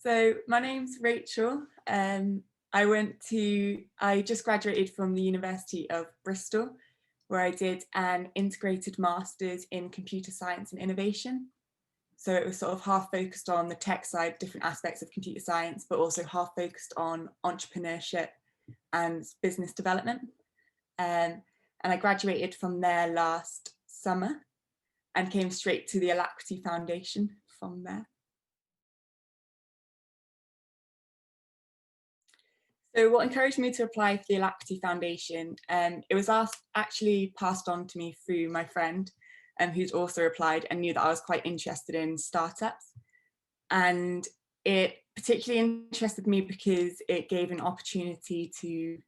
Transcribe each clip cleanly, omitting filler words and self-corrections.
So my name's Rachel. I just graduated from the University of Bristol, where I did an integrated master's in computer science and innovation. So it was sort of half focused on the tech side, different aspects of computer science, but also half focused on entrepreneurship and business development. And I graduated from there last summer and came straight to the Alacrity Foundation from there. So what encouraged me to apply for the Alacrity Foundation, it was actually passed on to me through my friend who's also applied and knew that I was quite interested in startups. And it particularly interested me because it gave an opportunity to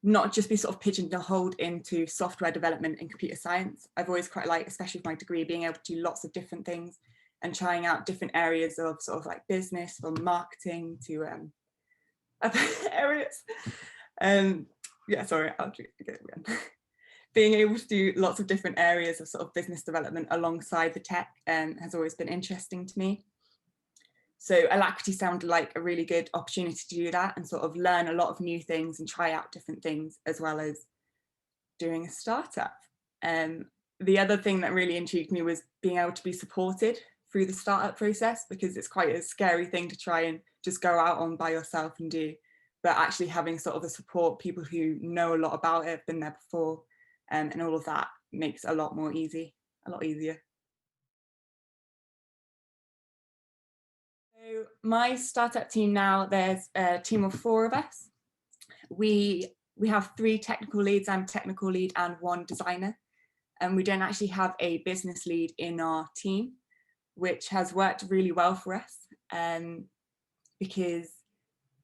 not just be sort of pigeonholed into software development and computer science. I've always quite liked, especially with my degree, being able to do lots of different things and trying out different areas of sort of like business, from marketing to other areas. Yeah, sorry, I'll do it again. Being able to do lots of different areas of sort of business development alongside the tech has always been interesting to me. So Alacrity sounded like a really good opportunity to do that and sort of learn a lot of new things and try out different things, as well as doing a startup. The other thing that really intrigued me was being able to be supported through the startup process, because it's quite a scary thing to try and just go out on by yourself and do, but actually having sort of the support, people who know a lot about it, have been there before, and all of that makes it a lot easier. So my startup team now, there's a team of 4 of us. We have 3 technical leads. I'm technical lead and 1 designer. And we don't actually have a business lead in our team, which has worked really well for us, because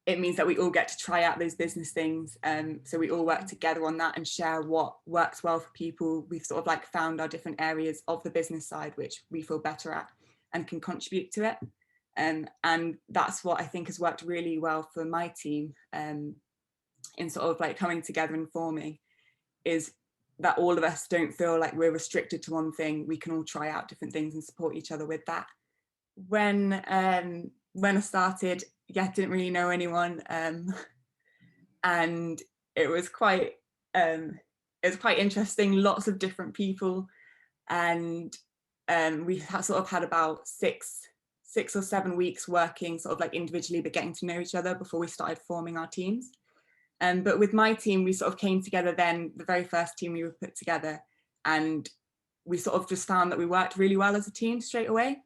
it means that we all get to try out those business things. So we all work together on that and share what works well for people. We've sort of like found our different areas of the business side, which we feel better at and can contribute to it. And that's what I think has worked really well for my team, in sort of like coming together and forming, is that all of us don't feel like we're restricted to one thing. We can all try out different things and support each other with that. When I started, yeah, didn't really know anyone, and it was quite interesting. Lots of different people, and we sort of had about six or 7 weeks working sort of like individually, but getting to know each other before we started forming our teams. But with my team, we sort of came together then, the very first team we were put together, and we sort of just found that we worked really well as a team straight away.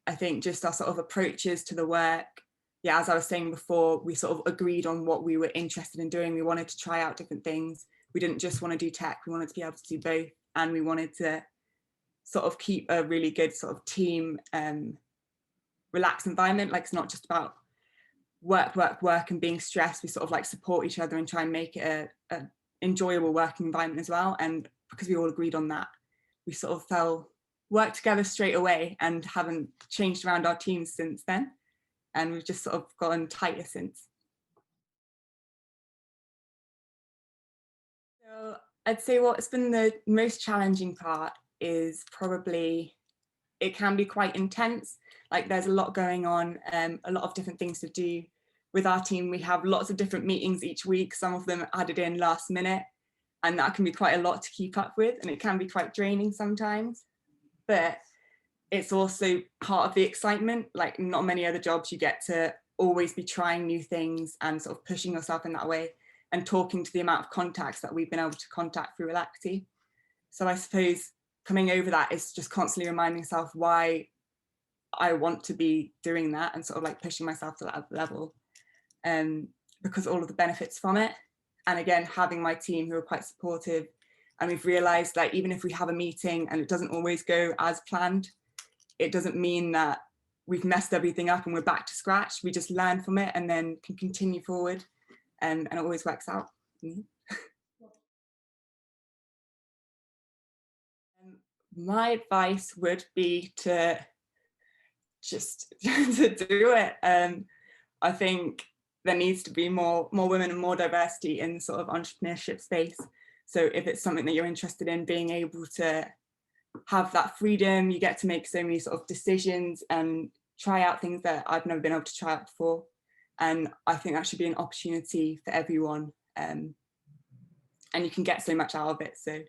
I think just our sort of approaches to the work, yeah, as I was saying before, we sort of agreed on what we were interested in doing. We wanted to try out different things. We didn't just want to do tech, we wanted to be able to do both. And we wanted to sort of keep a really good sort of team, relaxed environment. Like, it's not just about work and being stressed. We sort of like support each other and try and make it a enjoyable working environment as well. And because we all agreed on that, we sort of worked together straight away and haven't changed around our teams since then. And we've just sort of gotten tighter since. So I'd say what's been the most challenging part is probably, it can be quite intense. Like, there's a lot going on, a lot of different things to do. With our team, we have lots of different meetings each week, some of them added in last minute, and that can be quite a lot to keep up with, and it can be quite draining sometimes. But it's also part of the excitement. Like, not many other jobs you get to always be trying new things and sort of pushing yourself in that way, and talking to the amount of contacts that we've been able to contact through Alacrity. So I suppose coming over that is just constantly reminding myself why I want to be doing that and sort of like pushing myself to that level, because all of the benefits from it. And again, having my team who are quite supportive, and we've realized that even if we have a meeting and it doesn't always go as planned, it doesn't mean that we've messed everything up and we're back to scratch. We just learn from it and then can continue forward, and it always works out. My advice would be to just to do it. I think there needs to be more women and more diversity in sort of entrepreneurship space. So if it's something that you're interested in, being able to have that freedom, you get to make so many sort of decisions, and try out things that I've never been able to try out before. And I think that should be an opportunity for everyone. And you can get so much out of it. So